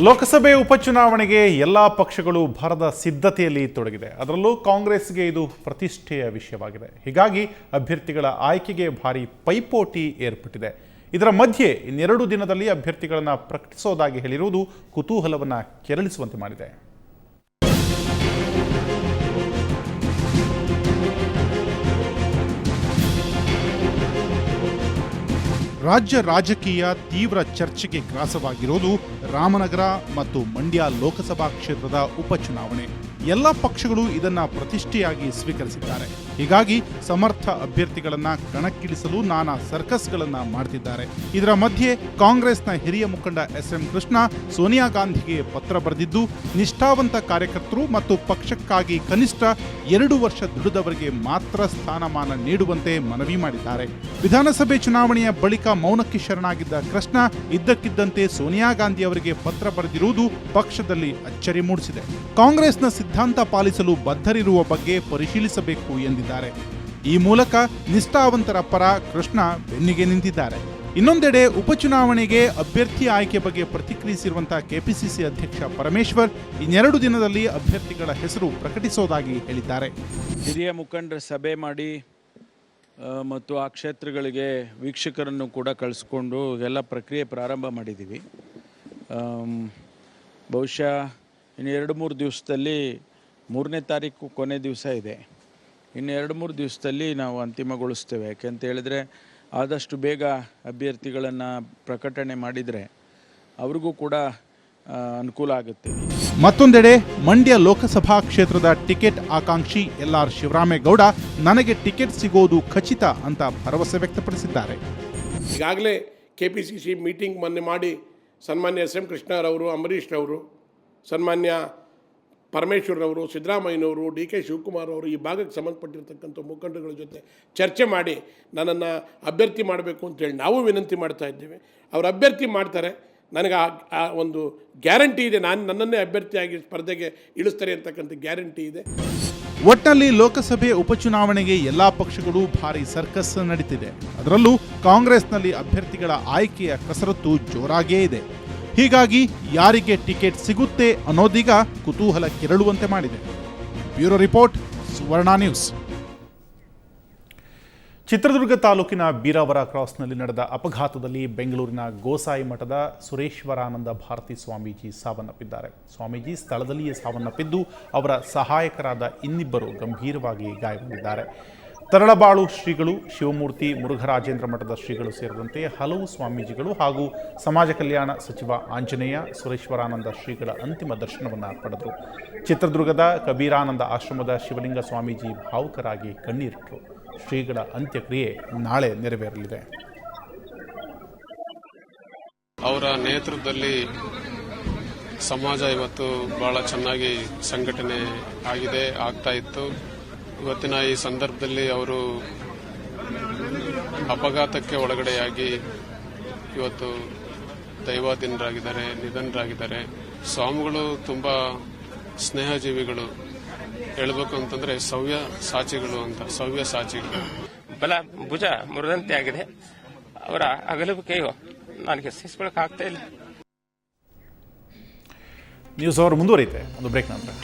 ಲೋಕಸಭೆ ಉಪಚುನಾವಣೆಗೆ ಎಲ್ಲ ಪಕ್ಷಗಳು ಭರದ ಸಿದ್ಧತೆಯಲ್ಲಿ ತೊಡಗಿದೆ. ಅದರಲ್ಲೂ ಕಾಂಗ್ರೆಸ್ಗೆ ಇದು ಪ್ರತಿಷ್ಠೆಯ ವಿಷಯವಾಗಿದೆ. ಹೀಗಾಗಿ ಅಭ್ಯರ್ಥಿಗಳ ಆಯ್ಕೆಗೆ ಭಾರಿ ಪೈಪೋಟಿ ಏರ್ಪಟ್ಟಿದೆ. ಇದರ ಮಧ್ಯೆ ಇನ್ನೆರಡು ದಿನದಲ್ಲಿ ಅಭ್ಯರ್ಥಿಗಳನ್ನು ಪ್ರಕಟಿಸೋದಾಗಿ ಹೇಳಿರುವುದು ಕುತೂಹಲವನ್ನು ಕೆರಳಿಸುವಂತೆ ಮಾಡಿದೆ. ರಾಜ್ಯ ರಾಜಕೀಯ ತೀವ್ರ ಚರ್ಚೆಗೆ ಗ್ರಾಸವಾಗಿರೋದು ರಾಮನಗರ ಮತ್ತು ಮಂಡ್ಯ ಲೋಕಸಭಾ ಕ್ಷೇತ್ರದ ಉಪಚುನಾವಣೆ. ಎಲ್ಲ ಪಕ್ಷಗಳು ಇದನ್ನ ಪ್ರತಿಷ್ಠೆಯಾಗಿ ಸ್ವೀಕರಿಸಿದ್ದಾರೆ. ಹೀಗಾಗಿ ಸಮರ್ಥ ಅಭ್ಯರ್ಥಿಗಳನ್ನ ಕಣಕ್ಕಿಳಿಸಲು ನಾನಾ ಸರ್ಕಸ್ಗಳನ್ನ ಮಾಡ್ತಿದ್ದಾರೆ. ಇದರ ಮಧ್ಯೆ ಕಾಂಗ್ರೆಸ್ನ ಹಿರಿಯ ಮುಖಂಡ ಎಸ್.ಎಂ. ಕೃಷ್ಣ ಸೋನಿಯಾ ಗಾಂಧಿಗೆ ಪತ್ರ ಬರೆದಿದ್ದು, ನಿಷ್ಠಾವಂತ ಕಾರ್ಯಕರ್ತರು ಮತ್ತು ಪಕ್ಷಕ್ಕಾಗಿ ಕನಿಷ್ಠ 2 ವರ್ಷ ದುಡಿದವರಿಗೆ ಮಾತ್ರ ಸ್ಥಾನಮಾನ ನೀಡುವಂತೆ ಮನವಿ ಮಾಡಿದ್ದಾರೆ. ವಿಧಾನಸಭೆ ಚುನಾವಣೆಯ ಬಳಿಕ ಮೌನಕ್ಕೆ ಶರಣಾಗಿದ್ದ ಕೃಷ್ಣ ಇದ್ದಕ್ಕಿದ್ದಂತೆ ಸೋನಿಯಾ ಗಾಂಧಿ ಅವರಿಗೆ ಪತ್ರ ಬರೆದಿರುವುದು ಪಕ್ಷದಲ್ಲಿ ಅಚ್ಚರಿ ಮೂಡಿಸಿದೆ. ಕಾಂಗ್ರೆಸ್ನ ಸಿದ್ಧಾಂತ ಪಾಲಿಸಲು ಬದ್ಧರಿರುವ ಬಗ್ಗೆ ಪರಿಶೀಲಿಸಬೇಕು ಎಂದಿದ್ದಾರೆ. ಈ ಮೂಲಕ ನಿಷ್ಠಾವಂತರ ಪರ ಕೃಷ್ಣ ಬೆನ್ನಿಗೆ ನಿಂತಿದ್ದಾರೆ. ಇನ್ನೊಂದೆಡೆ ಉಪಚುನಾವಣೆಗೆ ಅಭ್ಯರ್ಥಿ ಆಯ್ಕೆ ಬಗ್ಗೆ ಪ್ರತಿಕ್ರಿಯಿಸಿರುವಂತಹ ಕೆಪಿಸಿಸಿ ಅಧ್ಯಕ್ಷ ಪರಮೇಶ್ವರ್ ಇನ್ನೆರಡು ದಿನದಲ್ಲಿ ಅಭ್ಯರ್ಥಿಗಳ ಹೆಸರು ಪ್ರಕಟಿಸೋದಾಗಿ ಹೇಳಿದ್ದಾರೆ. ಹಿರಿಯ ಮುಖಂಡರ ಸಭೆ ಮಾಡಿ ಮತ್ತು ಆ ಕ್ಷೇತ್ರಗಳಿಗೆ ವೀಕ್ಷಕರನ್ನು ಕೂಡ ಕಳಿಸ್ಕೊಂಡು ಎಲ್ಲ ಪ್ರಕ್ರಿಯೆ ಪ್ರಾರಂಭ ಮಾಡಿದ್ದೀವಿ. ಬಹುಶಃ ಇನ್ನು 2-3 ದಿವಸದಲ್ಲಿ 3ನೇ ತಾರೀಕು ಕೊನೆ ದಿವಸ ಇದೆ. ಇನ್ನು 2-3 ದಿವಸದಲ್ಲಿ ನಾವು ಅಂತಿಮಗೊಳಿಸ್ತೇವೆ. ಯಾಕೆಂತ ಹೇಳಿದ್ರೆ ಆದಷ್ಟು ಬೇಗ ಅಭ್ಯರ್ಥಿಗಳನ್ನು ಪ್ರಕಟಣೆ ಮಾಡಿದರೆ ಅವ್ರಿಗೂ ಕೂಡ ಅನುಕೂಲ ಆಗುತ್ತೆ. ಮತ್ತೊಂದೆಡೆ ಮಂಡ್ಯ ಲೋಕಸಭಾ ಕ್ಷೇತ್ರದ ಟಿಕೆಟ್ ಆಕಾಂಕ್ಷಿ ಎಲ್.ಆರ್. ಶಿವರಾಮೇಗೌಡ ನನಗೆ ಟಿಕೆಟ್ ಸಿಗೋದು ಖಚಿತ ಅಂತ ಭರವಸೆ ವ್ಯಕ್ತಪಡಿಸಿದ್ದಾರೆ. ಈಗಾಗಲೇ ಕೆಪಿಸಿಸಿ ಮೀಟಿಂಗ್ ಮೊನ್ನೆ ಮಾಡಿ ಸನ್ಮಾನ್ಯ ಎಸ್.ಎಂ. ಕೃಷ್ಣರವರು, ಅಂಬರೀಷ್ ರವರು, ಸನ್ಮಾನ್ಯ ಪರಮೇಶ್ವರನವರು, ಸಿದ್ದರಾಮಯ್ಯನವರು, ಡಿ.ಕೆ. ಶಿವಕುಮಾರ್ ಅವರು ಈ ಭಾಗಕ್ಕೆ ಸಂಬಂಧಪಟ್ಟಿರ್ತಕ್ಕಂಥ ಮುಖಂಡರುಗಳ ಜೊತೆ ಚರ್ಚೆ ಮಾಡಿ ನನ್ನನ್ನು ಅಭ್ಯರ್ಥಿ ಮಾಡಬೇಕು ಅಂತೇಳಿ ನಾವು ವಿನಂತಿ ಮಾಡ್ತಾ ಇದ್ದೇವೆ. ಅವರು ಅಭ್ಯರ್ಥಿ ಮಾಡ್ತಾರೆ. ನನಗೆ ಆ ಒಂದು ಗ್ಯಾರಂಟಿ ಇದೆ. ನನ್ನನ್ನೇ ಅಭ್ಯರ್ಥಿಯಾಗಿ ಸ್ಪರ್ಧೆಗೆ ಇಳಿಸ್ತಾರೆ ಅಂತಕ್ಕಂಥ ಗ್ಯಾರಂಟಿ ಇದೆ. ಒಟ್ಟಿನಲ್ಲಿ ಲೋಕಸಭೆ ಉಪಚುನಾವಣೆಗೆ ಎಲ್ಲಾ ಪಕ್ಷಗಳು ಭಾರಿ ಸರ್ಕಸ್ ನಡೀತಿದೆ. ಅದರಲ್ಲೂ ಕಾಂಗ್ರೆಸ್ನಲ್ಲಿ ಅಭ್ಯರ್ಥಿಗಳ ಆಯ್ಕೆಯ ಕಸರತ್ತು ಜೋರಾಗೇ ಇದೆ. ಹೀಗಾಗಿ ಯಾರಿಗೆ ಟಿಕೆಟ್ ಸಿಗುತ್ತೆ ಅನ್ನೋದೀಗ ಕುತೂಹಲ ಕೆರಳುವಂತೆ ಮಾಡಿದೆ. ಬ್ಯೂರೋ ರಿಪೋರ್ಟ್, ಸುವರ್ಣ ನ್ಯೂಸ್. ಚಿತ್ರದುರ್ಗ ತಾಲೂಕಿನ ಬೀರಾವರ ಕ್ರಾಸ್ನಲ್ಲಿ ನಡೆದ ಅಪಘಾತದಲ್ಲಿ ಬೆಂಗಳೂರಿನ ಗೋಸಾಯಿ ಮಠದ ಸುರೇಶ್ವರಾನಂದ ಭಾರತಿ ಸ್ವಾಮೀಜಿ ಸಾವನ್ನಪ್ಪಿದ್ದಾರೆ. ಸ್ವಾಮೀಜಿ ಸ್ಥಳದಲ್ಲಿಯೇ ಸಾವನ್ನಪ್ಪಿದ್ದು ಅವರ ಸಹಾಯಕರಾದ ಇನ್ನಿಬ್ಬರು ಗಂಭೀರವಾಗಿ ಗಾಯಗೊಂಡಿದ್ದಾರೆ. ತರಳಬಾಳು ಶ್ರೀಗಳು, ಶಿವಮೂರ್ತಿ ಮುರುಘರಾಜೇಂದ್ರ ಮಠದ ಶ್ರೀಗಳು ಸೇರಿದಂತೆ ಹಲವು ಸ್ವಾಮೀಜಿಗಳು ಹಾಗೂ ಸಮಾಜ ಕಲ್ಯಾಣ ಸಚಿವ ಆಂಜನೇಯ ಸುರೇಶ್ವರಾನಂದ ಶ್ರೀಗಳ ಅಂತಿಮ ದರ್ಶನವನ್ನು ಪಡೆದರು. ಚಿತ್ರದುರ್ಗದ ಕಬೀರಾನಂದ ಆಶ್ರಮದ ಶಿವಲಿಂಗ ಸ್ವಾಮೀಜಿ ಭಾವುಕರಾಗಿ ಕಣ್ಣೀರಿಟ್ಟರು. ಶ್ರೀಗಳ ಅಂತ್ಯಕ್ರಿಯೆ ನಾಳೆ ನೆರವೇರಲಿದೆ. ಅವರ ನೇತೃತ್ವದಲ್ಲಿ ಸಮಾಜ ಇವತ್ತು ಬಹಳ ಚೆನ್ನಾಗಿ ಸಂಘಟನೆ ಆಗ್ತಾ ಇತ್ತು. ಇವತ್ತಿನ ಈ ಸಂದರ್ಭದಲ್ಲಿ ಅವರು ಅಪಘಾತಕ್ಕೆ ಒಳಗಡೆಯಾಗಿ ಇವತ್ತು ದೈವಾಧೀನರಾಗಿದ್ದಾರೆ, ನಿಧನರಾಗಿದ್ದಾರೆ. ಸ್ವಾಮಿಗಳು ತುಂಬಾ ಸ್ನೇಹಜೀವಿಗಳು, ಹೇಳಬೇಕು ಅಂತಂದ್ರೆ ಸವ್ಯಸಾಚಿಗಳು. ಬಲ ಭುಜ ಮುರಿದಂತೆ ಆಗಿದೆ. ಅವರ ಅಗಲುವಿಕೆಯು ನನಗೆ ಸಹಿಸಿಕೊಳ್ಳಕ್ಕೆ ಆಗ್ತಾ ಇಲ್ಲ. ನ್ಯೂಸ್ ಅವರು ಮುಂದುವರಿಯುತ್ತೆ ಒಂದು ಬ್ರೇಕ್ ನಂತರ.